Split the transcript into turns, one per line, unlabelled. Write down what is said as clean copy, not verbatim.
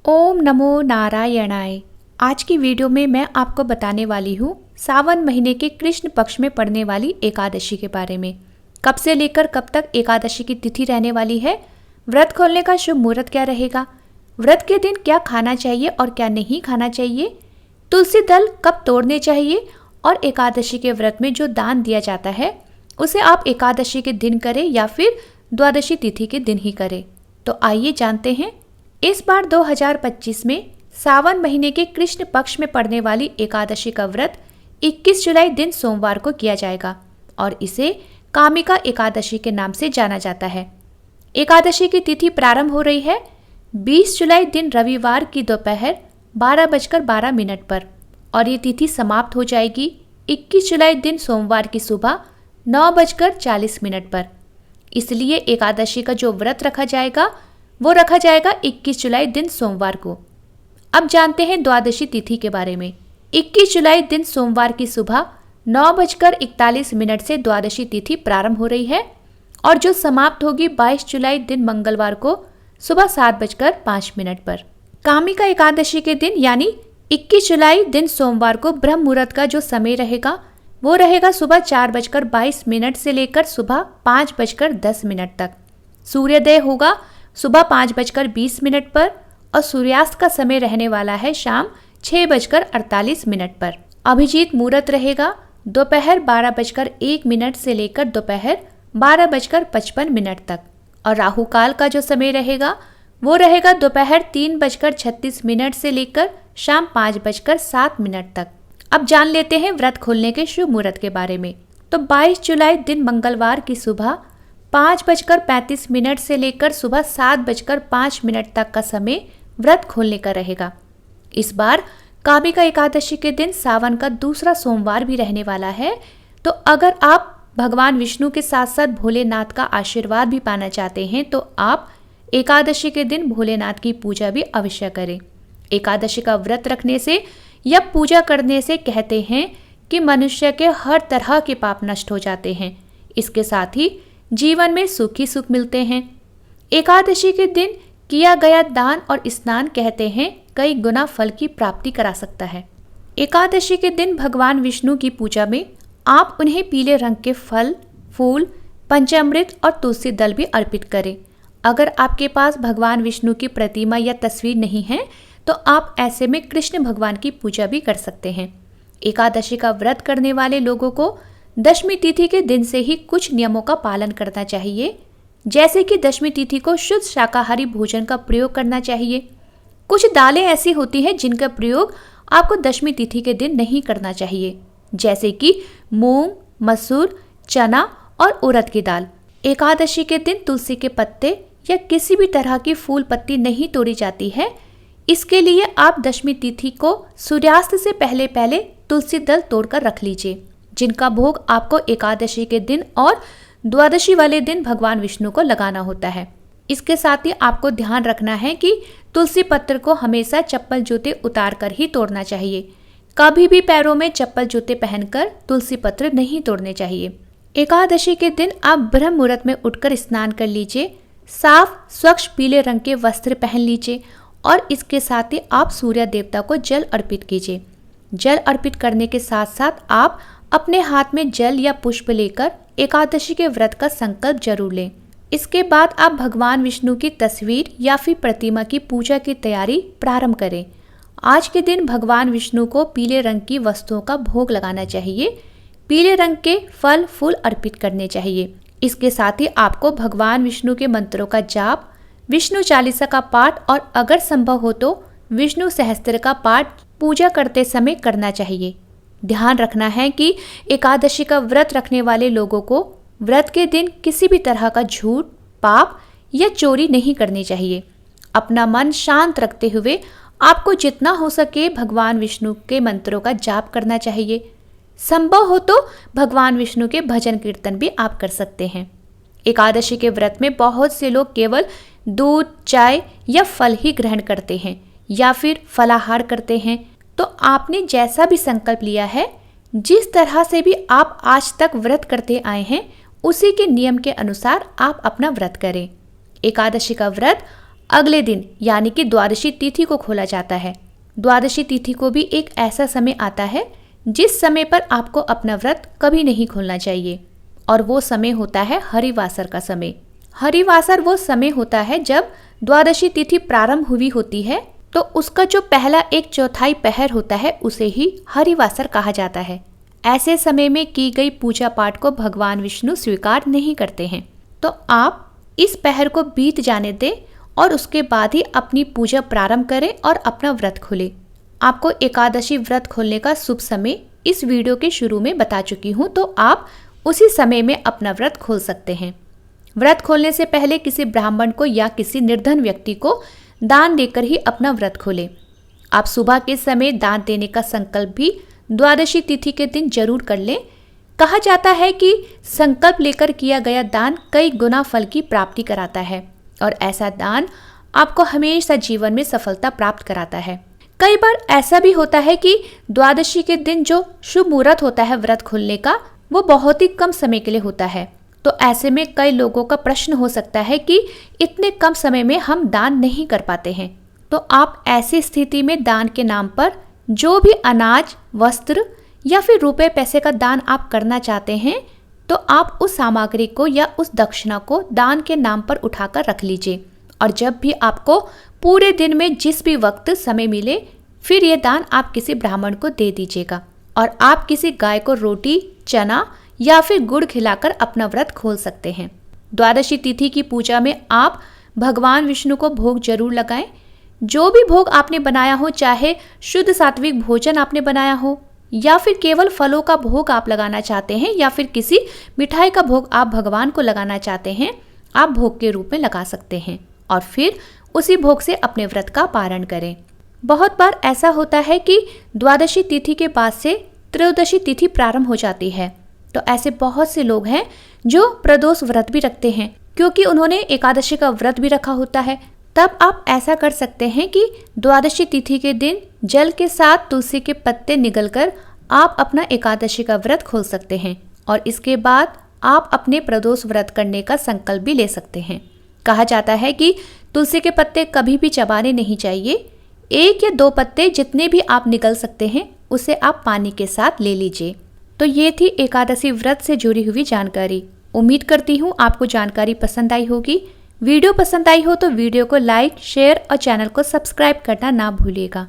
ओम नमो नारायणाय। आज की वीडियो में मैं आपको बताने वाली हूँ सावन महीने के कृष्ण पक्ष में पड़ने वाली एकादशी के बारे में। कब से लेकर कब तक एकादशी की तिथि रहने वाली है, व्रत खोलने का शुभ मुहूर्त क्या रहेगा, व्रत के दिन क्या खाना चाहिए और क्या नहीं खाना चाहिए, तुलसी दल कब तोड़ने चाहिए और एकादशी के व्रत में जो दान दिया जाता है उसे आप एकादशी के दिन करें या फिर द्वादशी तिथि के दिन ही करें। तो आइए जानते हैं। इस बार 2025 में सावन महीने के कृष्ण पक्ष में पड़ने वाली एकादशी का व्रत 21 जुलाई दिन सोमवार को किया जाएगा और इसे कामिका एकादशी के नाम से जाना जाता है। एकादशी की तिथि प्रारंभ हो रही है 20 जुलाई दिन रविवार की दोपहर 12:12 पर और ये तिथि समाप्त हो जाएगी 21 जुलाई दिन सोमवार की सुबह 9:40 पर। इसलिए एकादशी का जो व्रत रखा जाएगा वो रखा जाएगा 21 जुलाई दिन सोमवार को। अब जानते हैं द्वादशी तिथि के बारे में। 21 जुलाई दिन सोमवार की सुबह 9:41 से द्वादशी तिथि प्रारंभ हो रही है और जो समाप्त होगी 22 जुलाई दिन मंगलवार को सुबह 7:05 पर। कामिका एकादशी के दिन यानी 21 जुलाई दिन सोमवार को ब्रह्म मुहूर्त का जो समय रहेगा वो रहेगा सुबह 4:22 से लेकर सुबह 5:10 तक। सूर्योदय होगा सुबह 5:20 पर और सूर्यास्त का समय रहने वाला है शाम 6:48 पर। अभिजीत मुहूर्त रहेगा दोपहर 12:01 से लेकर दोपहर 12:55 तक और राहु काल का जो समय रहेगा वो रहेगा दोपहर 3:36 से लेकर शाम 5:07 तक। अब जान लेते हैं व्रत खोलने के शुभ मुहूर्त के बारे में। तो 22 जुलाई दिन मंगलवार की सुबह 5:35 से लेकर सुबह 7:05 तक का समय व्रत खोलने का रहेगा। इस बार कामिका एकादशी के दिन सावन का दूसरा सोमवार भी रहने वाला है। तो अगर आप भगवान विष्णु के साथ साथ भोलेनाथ का आशीर्वाद भी पाना चाहते हैं तो आप एकादशी के दिन भोलेनाथ की पूजा भी अवश्य करें। एकादशी का व्रत रखने से या पूजा करने से कहते हैं कि मनुष्य के हर तरह के पाप नष्ट हो जाते हैं। इसके साथ ही जीवन में सुख ही सुख मिलते हैं। एकादशी के दिन किया गया दान और स्नान कहते हैं कई गुना फल की प्राप्ति करा सकता है। एकादशी के दिन भगवान विष्णु की पूजा में आप उन्हें पीले रंग के फल, फूल, पंचामृत और तुलसी दल भी अर्पित करें। अगर आपके पास भगवान विष्णु की प्रतिमा या तस्वीर नहीं है तो आप ऐसे में कृष्ण भगवान की पूजा भी कर सकते हैं। एकादशी का व्रत करने वाले लोगों को दशमी तिथि के दिन से ही कुछ नियमों का पालन करना चाहिए, जैसे कि दशमी तिथि को शुद्ध शाकाहारी भोजन का प्रयोग करना चाहिए। कुछ दालें ऐसी होती हैं जिनका प्रयोग आपको दशमी तिथि के दिन नहीं करना चाहिए, जैसे कि मूंग, मसूर, चना और उड़द की दाल। एकादशी के दिन तुलसी के पत्ते या किसी भी तरह की फूल पत्ती नहीं तोड़ी जाती है। इसके लिए आप दशमी तिथि को सूर्यास्त से पहले पहले तुलसी दल तोड़कर रख लीजिए, जिनका भोग आपको एकादशी के दिन और द्वादशी वाले दिन भगवान विष्णु को लगाना होता है। इसके साथ ही आपको ध्यान रखना है कि तुलसी पत्र को हमेशा चप्पल जूते उतार कर ही तोड़ना चाहिए। कभी भी पैरों में चप्पल जूते पहनकर तुलसी पत्र नहीं तोड़ने चाहिए। एकादशी के दिन आप ब्रह्म मुहूर्त में उठकर स्नान कर लीजिए, साफ स्वच्छ पीले रंग के वस्त्र पहन लीजिए और इसके साथ ही आप सूर्य देवता को जल अर्पित कीजिए। जल अर्पित करने के साथ साथ आप अपने हाथ में जल या पुष्प लेकर एकादशी के व्रत का संकल्प जरूर लें। इसके बाद आप भगवान विष्णु की तस्वीर या फिर प्रतिमा की पूजा की तैयारी प्रारंभ करें। आज के दिन भगवान विष्णु को पीले रंग की वस्तुओं का भोग लगाना चाहिए, पीले रंग के फल फूल अर्पित करने चाहिए। इसके साथ ही आपको भगवान विष्णु के मंत्रों का जाप, विष्णु चालीसा का पाठ और अगर संभव हो तो विष्णु सहस्त्र का पाठ पूजा करते समय करना चाहिए। ध्यान रखना है कि एकादशी का व्रत रखने वाले लोगों को व्रत के दिन किसी भी तरह का झूठ, पाप या चोरी नहीं करनी चाहिए। अपना मन शांत रखते हुए आपको जितना हो सके भगवान विष्णु के मंत्रों का जाप करना चाहिए। संभव हो तो भगवान विष्णु के भजन कीर्तन भी आप कर सकते हैं। एकादशी के व्रत में बहुत से लोग केवल दूध, चाय या फल ही ग्रहण करते हैं या फिर फलाहार करते हैं। तो आपने जैसा भी संकल्प लिया है, जिस तरह से भी आप आज तक व्रत करते आए हैं, उसी के नियम के अनुसार आप अपना व्रत करें। एकादशी का व्रत अगले दिन यानी कि द्वादशी तिथि को खोला जाता है। द्वादशी तिथि को भी एक ऐसा समय आता है जिस समय पर आपको अपना व्रत कभी नहीं खोलना चाहिए, और वो समय होता है हरिवासर का समय। हरिवासर वो समय होता है जब द्वादशी तिथि प्रारंभ हुई होती है, तो उसका जो पहला 1/4 पहर होता है उसे ही हरिवासर कहा जाता है। ऐसे समय में की गई पूजा पाठ को भगवान विष्णु स्वीकार नहीं करते हैं, तो आप इस पहर को बीत जाने दें और उसके बाद ही अपनी पूजा प्रारंभ करें और अपना व्रत खोलें। आपको एकादशी व्रत खोलने का शुभ समय इस वीडियो के शुरू में बता चुकी हूँ, तो आप उसी समय में अपना व्रत खोल सकते हैं। व्रत खोलने से पहले किसी ब्राह्मण को या किसी निर्धन व्यक्ति को दान देकर ही अपना व्रत खोलें। आप सुबह के समय दान देने का संकल्प भी द्वादशी तिथि के दिन जरूर कर लें। कहा जाता है कि संकल्प लेकर किया गया दान कई गुना फल की प्राप्ति कराता है, और ऐसा दान आपको हमेशा जीवन में सफलता प्राप्त कराता है। कई बार ऐसा भी होता है कि द्वादशी के दिन जो शुभ मुहूर्त होता है व्रत खोलने का, वो बहुत ही कम समय के लिए होता है। तो ऐसे में कई लोगों का प्रश्न हो सकता है कि इतने कम समय में हम दान नहीं कर पाते हैं। तो आप ऐसी स्थिति में दान के नाम पर जो भी अनाज, वस्त्र या फिर रुपए पैसे का दान आप करना चाहते हैं, तो आप उस सामग्री को या उस दक्षिणा को दान के नाम पर उठाकर रख लीजिए, और जब भी आपको पूरे दिन में जिस भी वक्त समय मिले, फिर ये दान आप किसी ब्राह्मण को दे दीजिएगा। और आप किसी गाय को रोटी, चना या फिर गुड़ खिलाकर अपना व्रत खोल सकते हैं। द्वादशी तिथि की पूजा में आप भगवान विष्णु को भोग जरूर लगाएं। जो भी भोग आपने बनाया हो, चाहे शुद्ध सात्विक भोजन आपने बनाया हो या फिर केवल फलों का भोग आप लगाना चाहते हैं या फिर किसी मिठाई का भोग आप भगवान को लगाना चाहते हैं, आप भोग के रूप में लगा सकते हैं और फिर उसी भोग से अपने व्रत का पारण करें। बहुत बार ऐसा होता है कि द्वादशी तिथि के बाद से त्रयोदशी तिथि प्रारंभ हो जाती है, तो ऐसे बहुत से लोग हैं जो प्रदोष व्रत भी रखते हैं, क्योंकि उन्होंने एकादशी का व्रत भी रखा होता है। तब आप ऐसा कर सकते हैं कि द्वादशी तिथि के दिन जल के साथ तुलसी के पत्ते निगलकर आप अपना एकादशी का व्रत खोल सकते हैं, और इसके बाद आप अपने प्रदोष व्रत करने का संकल्प भी ले सकते हैं। कहा जाता है कि तुलसी के पत्ते कभी भी चबाने नहीं चाहिए। 1 या 2 पत्ते जितने भी आप निगल सकते हैं उसे आप पानी के साथ ले लीजिए। तो ये थी एकादशी व्रत से जुड़ी हुई जानकारी। उम्मीद करती हूँ आपको जानकारी पसंद आई होगी। वीडियो पसंद आई हो तो वीडियो को लाइक, शेयर और चैनल को सब्सक्राइब करना ना भूलिएगा।